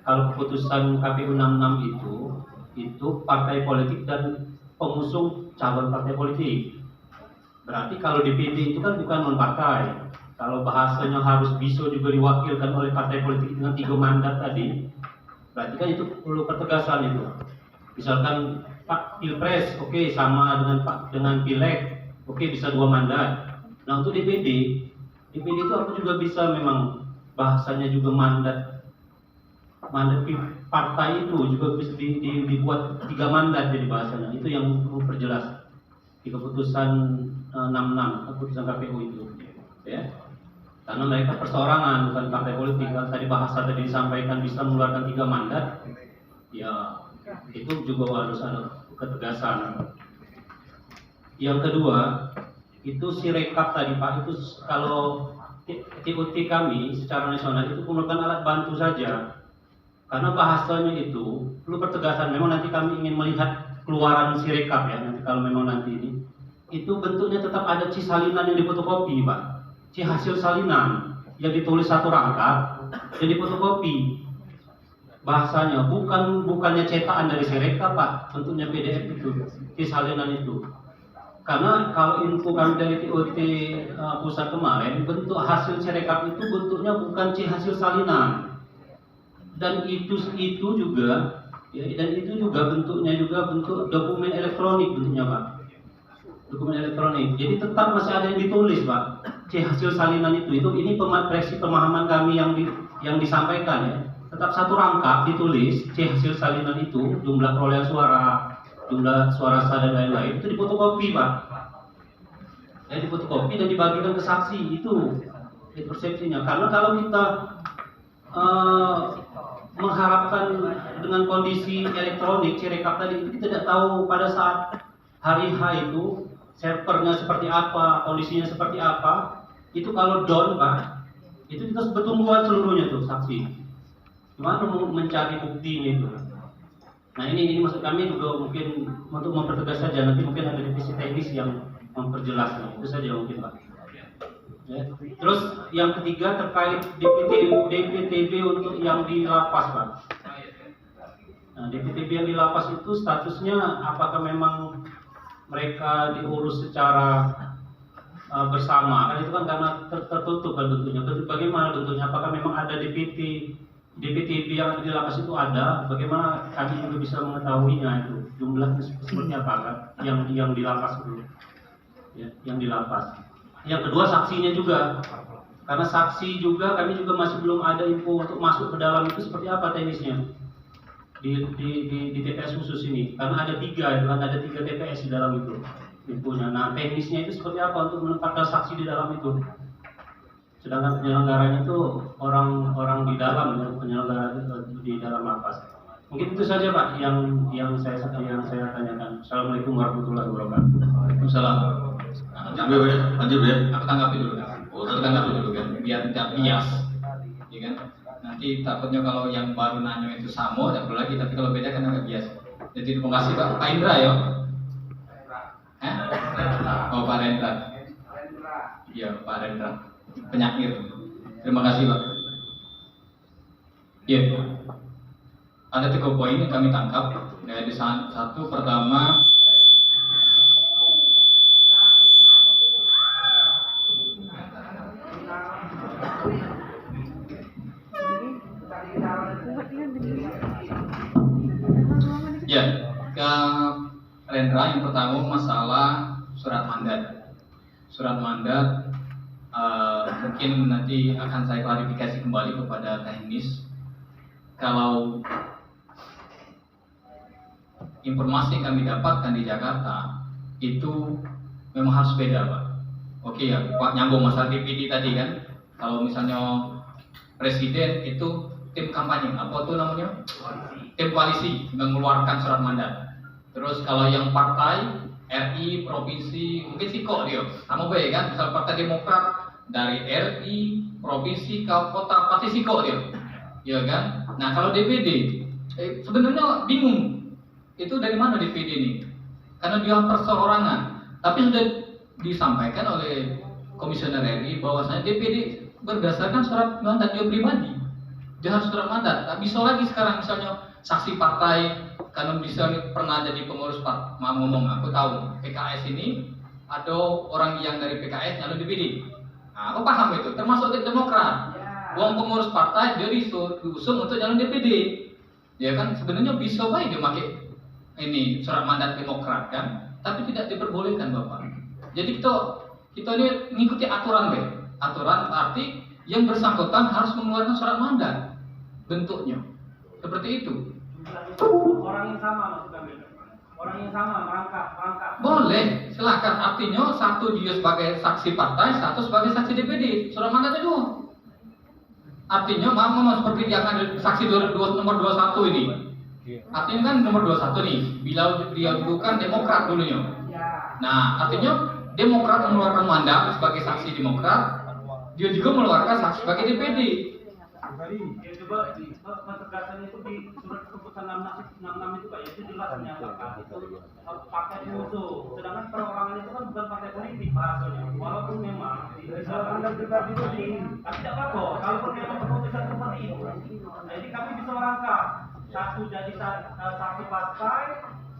kalau keputusan KPU 66 itu partai politik dan pengusung calon partai politik. Berarti kalau DPD itu kan bukan non partai. Kalau bahasanya harus bisa juga diwakilkan oleh partai politik dengan 3 mandat tadi, berarti kan itu perlu pertegasan itu. Misalkan Pak Pilpres, oke, sama dengan Pileg, oke, bisa 2 mandat. Nah untuk DPD itu aku juga bisa memang bahasanya juga mandat partai itu juga bisa dibuat 3 mandat jadi bahasanya. Itu yang perlu perjelas di keputusan 66 keputusan KPU itu, ya. Karena mereka perseorangan bukan partai politik. Kalau tadi bahasa tadi disampaikan bisa mengeluarkan 3 mandat, ya itu juga harus ada ketegasan. Yang kedua itu si rekap tadi Pak, itu kalau TOT kami secara nasional itu merupakan alat bantu saja. Karena bahasanya itu perlu pertegasan. Memang nanti kami ingin melihat keluaran si rekap ya. Nanti kalau memang nanti ini itu bentuknya tetap ada C salinan yang difotokopi Pak. C hasil salinan yang ditulis 1 rangka dan difotokopi. Bahasanya bukannya cetakan dari Sirekap Pak, bentuknya PDF itu, C salinan itu. Karena kalau info kami dari TOT pusat kemarin, bentuk hasil Sirekap itu bentuknya bukan C hasil salinan. Dan itu juga Ya, dan itu juga bentuknya juga bentuk dokumen elektronik bentuknya Pak. Dokumen elektronik. Jadi tetap masih ada yang ditulis Pak. C hasil salinan itu ini pemahaman kami yang disampaikan ya. Tetap satu rangkap ditulis C hasil salinan itu, jumlah perolehan suara, jumlah suara sah dan lain-lain itu difotokopi Pak. Ya, difotokopi dan dibagikan ke saksi itu persepsinya. Karena kalau kita mengharapkan dengan kondisi elektronik Sirekap tadi itu kita tidak tahu pada saat hari H itu servernya seperti apa, kondisinya seperti apa. Itu kalau down Pak, itu kita bertumbuhan seluruhnya tuh saksi. Gimana mencari buktinya itu? Nah ini maksud kami juga mungkin untuk mempertegas saja, nanti mungkin ada divisi teknis yang memperjelasnya. Itu saja mungkin Pak. Ya. Terus yang ketiga terkait DPTB untuk yang di lapas Pak. Nah, DPTB yang di lapas itu statusnya apakah memang mereka diurus secara bersama? Kan itu kan karena tertutup kan bentuknya. Bagaimana bentuknya? Apakah memang ada DPTB yang ada di lapas itu ada? Bagaimana kami juga bisa mengetahuinya itu? Jumlahnya seperti apa kan? Yang di lapas itu. Ya, yang di lapas. Yang kedua saksinya juga, karena saksi juga kami juga masih belum ada info untuk masuk ke dalam itu seperti apa teknisnya di TPS khusus ini, karena ada tiga TPS di dalam itu infonya. Nah teknisnya itu seperti apa untuk menempatkan saksi di dalam itu, sedangkan penyelenggaranya itu orang di dalam, penyelenggara di dalam lapas. Mungkin itu saja Pak yang saya tanyakan. Assalamualaikum warahmatullahi wabarakatuh. Waalaikumsalam. Lanjut ya. Aku tanggapi dulu kan, biar tidak bias, ya kan? Nanti takutnya kalau yang baru nanya itu sama, tidak perlu lagi. Tapi kalau beda kan agak bias. Jadi terima kasih Pak Indra ya. Oh Pak Rendra. Iya Pak Rendra. Penyair. Terima kasih Pak. Iya. Ada 3 poin yang kami tangkap. Dari satu pertama. Ya, ke Rendra yang pertama masalah surat mandat. Surat mandat mungkin nanti akan saya klarifikasi kembali kepada teknis. Kalau informasi yang kami dapatkan di Jakarta itu memang harus beda Pak. Oke ya, Pak nyambung masalah DPD tadi kan. Kalau misalnya presiden itu tim kampanye, apa tuh namanya? Tim koalisi mengeluarkan surat mandat. Terus kalau yang partai RI, provinsi, mungkin siko dia sama baik kan. Misal partai Demokrat dari RI, provinsi, kota, pasti siko dia, ya kan. Nah kalau DPD sebenarnya bingung itu dari mana DPD ini, karena dia perseorangan. Tapi sudah disampaikan oleh Komisioner RI bahwasanya DPD berdasarkan surat mandat dia pribadi. Dia harus surat mandat. Tak bisa lagi sekarang misalnya saksi partai, karena bisa pernah jadi pengurus partai, ngomong aku tahu PKS ini ada orang yang dari PKS nyalon DPD. Nah, aku paham itu, termasuk di Demokrat. Uang pengurus partai dia diusung untuk nyalon DPD. Ya kan sebenarnya bisa baik dia pakai ini surat mandat Demokrat kan, tapi tidak diperbolehkan Bapak. Jadi kita ini mengikuti aturan deh. Aturan arti yang bersangkutan harus mengeluarkan surat mandat. Bentuknya seperti itu. Orang yang sama maksud kami. Orang yang sama merangkap. Boleh, silakan. Artinya satu dia sebagai saksi partai, satu sebagai saksi DPD. Surat mandatnya dua. Artinya mama seperti yang ada saksi nomor 21 ini. Artinya kan nomor 21 nih. Bila dia dulu kan Demokrat dulunya. Nah, artinya Demokrat mengeluarkan mandat sebagai saksi Demokrat. Dia juga mengeluarkan saksi sebagai DPD. Ya coba pentegasan itu di surat keputusan 66 itu Pak, itu jelas menyatakan itu partai pengusung. Sedangkan perorangan itu kan bukan partai politik bahasanya. Walaupun memang tapi tidak apa-apa. Kalaupun memang keputusan seperti itu, jadi kami bisa merangkap satu jadi saksi partai,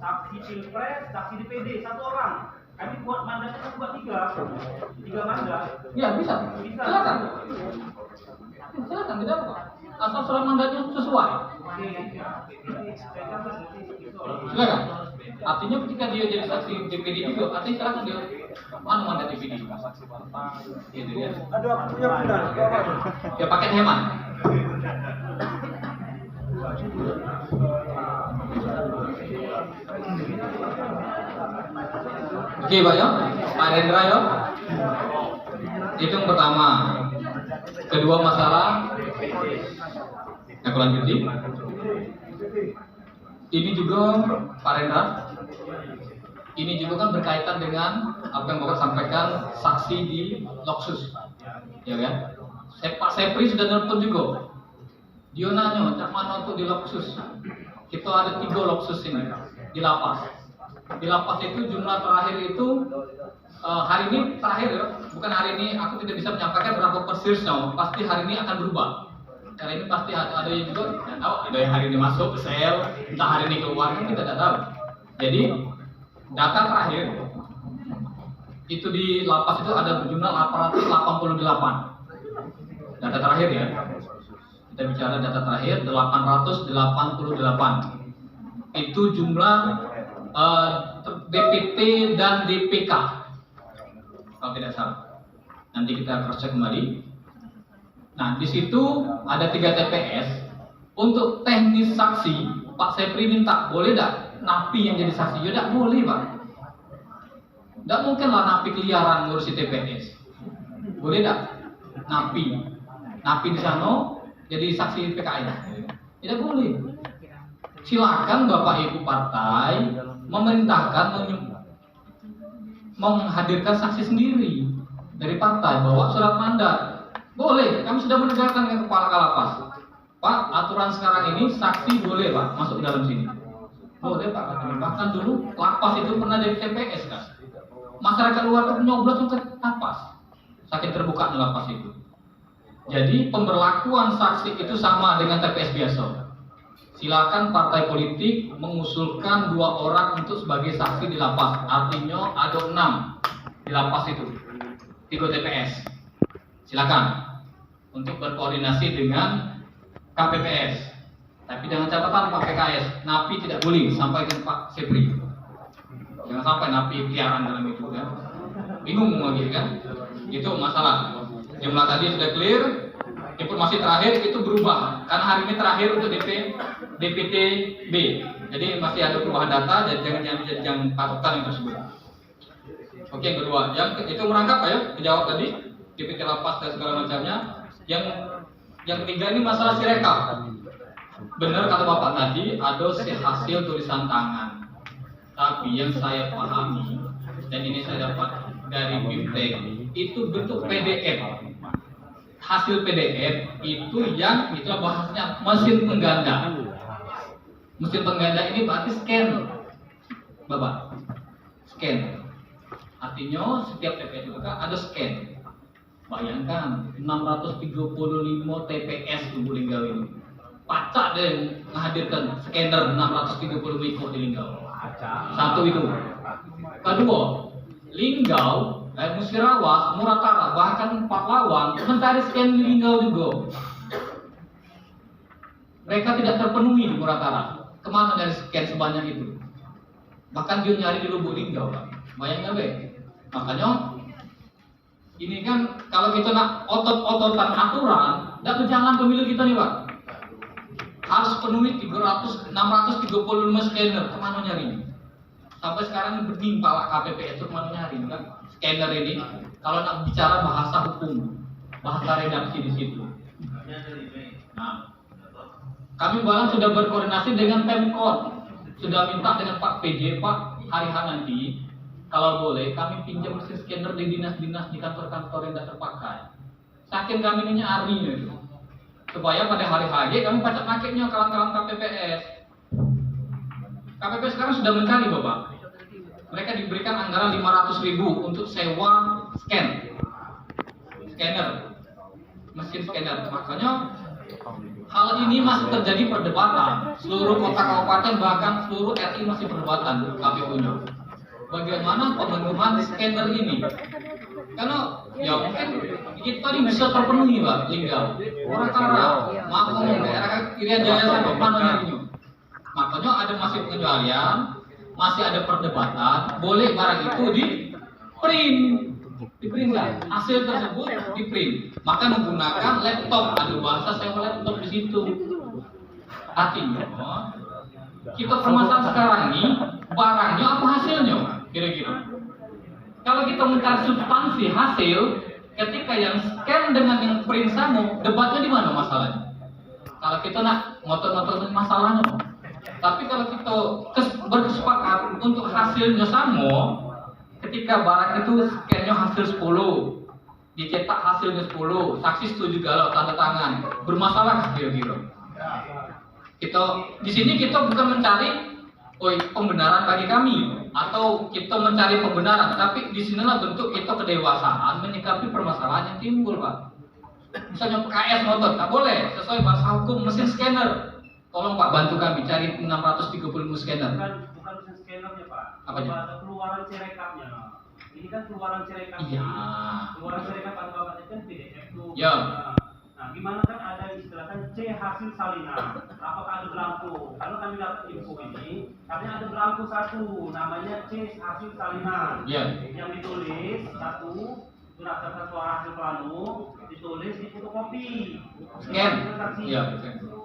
saksi pilpres, saksi DPD, satu orang. Kami buat mandatnya kan buat tiga mandat. Ya bisa. Silakan. Silakan tidak apa. Asal surat mandatnya sesuai. Silakan. Artinya ketika dia jadi saksi DPD juga, artinya silakan dia mana mandat DPD. Gitu ya. Ada waktunya benar. Ya paket hemat. Oke Pak yo, Pak Rendra yo. Itu yang pertama. Kedua masalah, aku lanjuti. Ini juga Pak Rendra. Ini juga kan berkaitan dengan apa yang Bapak sampaikan saksi di Loksus, ya kan? Pak Sepri sudah nelpon juga. Dia nanya, cak mana tuh di Loksus? Kita ada 3 Loksus ini di lapas. Di lapas itu jumlah terakhir itu hari ini terakhir ya, bukan hari ini. Aku tidak bisa menyampaikan berapa persisnya. Pasti hari ini akan berubah. Karena ini pasti ada yang juga tidak tahu. Ada yang hari ini masuk ke sel, entah hari ini keluar, kita tidak tahu. Jadi data terakhir itu di lapas itu ada berjumlah 888. Data terakhir ya. Kita bicara data terakhir 888. Itu jumlah DPT dan DPK kalau tidak salah. Nanti kita cross check kembali. Nah, di situ ada 3 TPS. Untuk teknis saksi, Pak Sepri minta, boleh tidak napi yang jadi saksi? Ya tidak boleh Pak. Tidak mungkin lah napi keliaran ngurusi TPS. Boleh tidak napi di sana jadi saksi PKI? Tidak boleh. Silakan Bapak Ibu partai memerintahkan menghadirkan saksi sendiri dari partai, bawa surat mandat. Boleh, kami sudah menegakkan dengan kepala Kalapas. Pak, aturan sekarang ini saksi boleh Pak masuk ke dalam sini. Boleh Pak, bahkan dulu lapas itu pernah jadi TPS kan. Masyarakat luar itu nyoblos ke lapas. Saking terbuka lapas itu. Jadi pemberlakuan saksi itu sama dengan TPS biasa. Silakan partai politik mengusulkan 2 orang untuk sebagai saksi di lapas. Artinya ada 6 di lapas itu, 3 TPS. Silakan untuk berkoordinasi dengan KPPS. Tapi dengan catatan Pak PKS, napi tidak boleh, sampaikan Pak Sepri. Jangan sampai napi keliaran dalam itu kan. Bingung lagi kan. Itu masalah. Jumlah tadi sudah clear. Informasi terakhir itu berubah karena hari ini terakhir untuk DPT B. Jadi masih ada perubahan data dan jangan patokan yang tersebut. Oke, yang kedua, yang itu merangkap ya, dijawab tadi DPT lapas dan segala macamnya. Yang ketiga ini masalah Sirekap. Benar kata Bapak tadi ada hasil tulisan tangan. Tapi yang saya pahami dan ini saya dapat dari BIMTEK itu bentuk PDF. Hasil PDF itu yang itulah bahasanya mesin pengganda. Mesin pengganda ini berarti scan, Bapak, scan. Artinya setiap TPS itu kan ada scan. Bayangkan 635 TPS di Linggau ini. Pacak deh menghadirkan scanner 635 di Linggau. Satu itu. Kedua, Linggau, Musirawas, Muratara, bahkan Pahlawan mencari scan di Linggau juga. Mereka tidak terpenuhi di Muratara. Kemana dari scan sebanyak itu? Bahkan dia nyari di Lubuk Linggau, Pak. Bayangkan deh. Makanya ini kan kalau kita nak otot-ototan aturan, tidak berjalan pemilu kita nih Pak. Harus penuhi 635 scanner, kemana nyari? Sampai sekarang bening pala KPPS itu kemana nyari kan? Scanner ini, kalau nak bicara bahasa hukum, bahasa redaksi di situ. Nah, kami bahkan sudah berkoordinasi dengan Pemkot, sudah minta dengan Pak PJ, Pak hari nanti, kalau boleh kami pinjam mesin scanner di dinas-dinas di kantor-kantor yang tidak terpakai. Saking kami ini nyari itu, supaya pada hari H kami pacak pakainya kawan-kawan KPPS. KPPS sekarang sudah mencari Bapak. Mereka diberikan anggaran 500.000 untuk sewa scanner, mesin scanner. Makanya hal ini masih terjadi perdebatan. Seluruh kota kabupaten bahkan seluruh RI masih perdebatan KPU-nya. Bagaimana pemenuhan scanner ini? Karena ya mungkin kita ini bisa terpenuhi Pak, Linggau. Orang Kara, makanya daerah Irian Jaya sampai Panonya ini. Makanya ada masih pengecualian, masih ada perdebatan, boleh barang itu di print kan? Hasil tersebut di print. Maka menggunakan laptop, ada bahasa sewa laptop di situ. Artinya, kita permasalahan sekarang ini barangnya apa hasilnya, kira-kira. Kalau kita mencari substansi hasil, ketika yang scan dengan yang print sama, debatnya di mana masalahnya? Kalau kita nak ngotot-ngotot masalahnya, tapi kalau kita berkesepakat untuk hasilnya sama, ketika barang itu scannya hasil 10, dicetak hasilnya 10, saksi setuju galau tanda tangan, bermasalah kira-kira. Kita di sini kita bukan mencari pembenaran bagi kami atau kita mencari pembenaran, tapi di sinilah bentuk kita kedewasaan menyikapi permasalahan yang timbul, Pak. Misalnya PKS ngotot, nggak boleh sesuai bahasa hukum mesin scanner. Tolong Pak bantu kami cari 635 scanner. Bukan mesin scannernya Pak. Apanya? Ada keluaran cerekapnya. Ini kan keluaran cerekap. Iya. Keluaran cerekap pada bapak itu kan PDF tuh. Ya. Nah, gimana kan ada istilahkan C hasil salinan. Apakah ada belangko? Kalau kami dapat info ini, kami ada belangko satu, namanya C hasil salinan. Ya. Yang ditulis satu berdasarkan suara hasil plano, ditulis di fotokopi. Scan. Ya. Iya.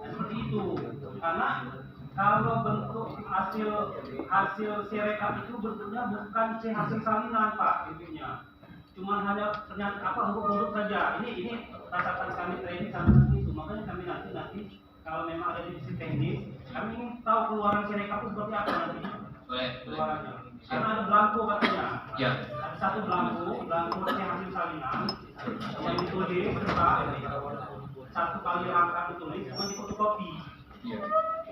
Seperti itu. Karena kalau bentuk hasil sirekap itu bentuknya bukan C hasil salinan Pak, intinya. Cuma hanya ternyata huruf saja. Ini rasakan kami training sama itu. Makanya kami nanti kalau memang ada divisi teknis, kami ingin tahu keluaran sirekap itu seperti apa nanti. Keluarannya. Karena ada belangko katanya. Ya. Ada satu belangko C hasil salinan yang ditulis Pak. Satu kali rangka ditulis, cuma di fotokopi. Iya.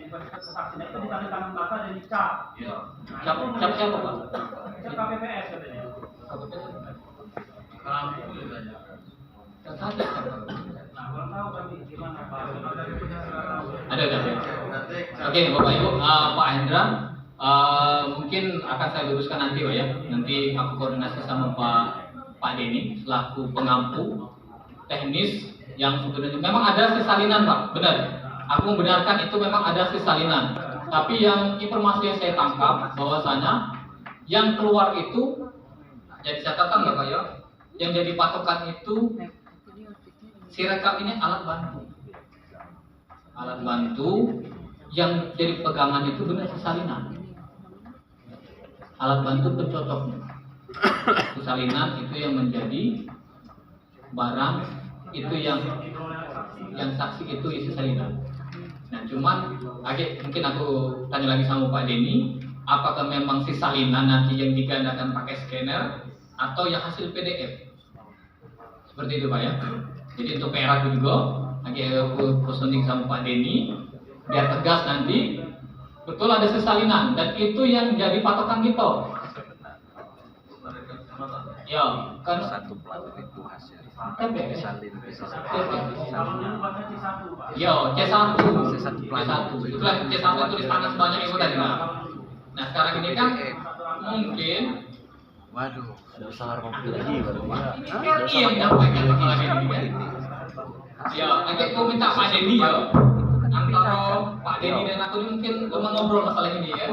Kesaksian itu ditanda tangan basah dan dicap. Iya. Cap siapa Pak? Cap KPPS katanya. Nah, kurang tahu kami gimana Pak. Ada. Oke, Bapak Ibu, Pak Hendra, mungkin akan saya luruskan nanti Pak ya. Nanti aku koordinasi sama Pak Denny selaku pengampu teknis yang sebenarnya memang ada sesalinan Pak, benar. Aku membenarkan itu memang ada sesalinan. Tapi yang informasi yang saya tangkap bahwasanya yang keluar itu jadi catatan nggak Pak ya? Yang jadi patokan itu sirekap ini alat bantu. Alat bantu yang jadi pegangan itu benar sesalinan. Alat bantu pencocoknya. Sesalinan itu yang menjadi barang itu yang saksi itu isi salinan. Nah, cuman mungkin aku tanya lagi sama Pak Denny, apakah memang si salinan nanti yang digandakan pakai scanner atau yang hasil PDF? Seperti itu Pak ya. Jadi untuk PR juga, lagi aku positioning sama Pak Denny, biar tegas nanti betul ada sesalinan dan itu yang jadi patokan kita. Ya, kan satu plat itu hasil TPS. salin bisa Kalau dulu bahasa C1 Pak. Yo, C1. C1 plan. Itulah C1 tulis tangan sebanyak itu tadi Nah, sekarang ini kan mungkin waduh udah usaha komputer lagi baru iya menyampaikan masalah ini kan. Ya, nanti aku minta Pak Denny ya. Antara Pak Denny dan aku ini mungkin ngobrol masalah ini ya.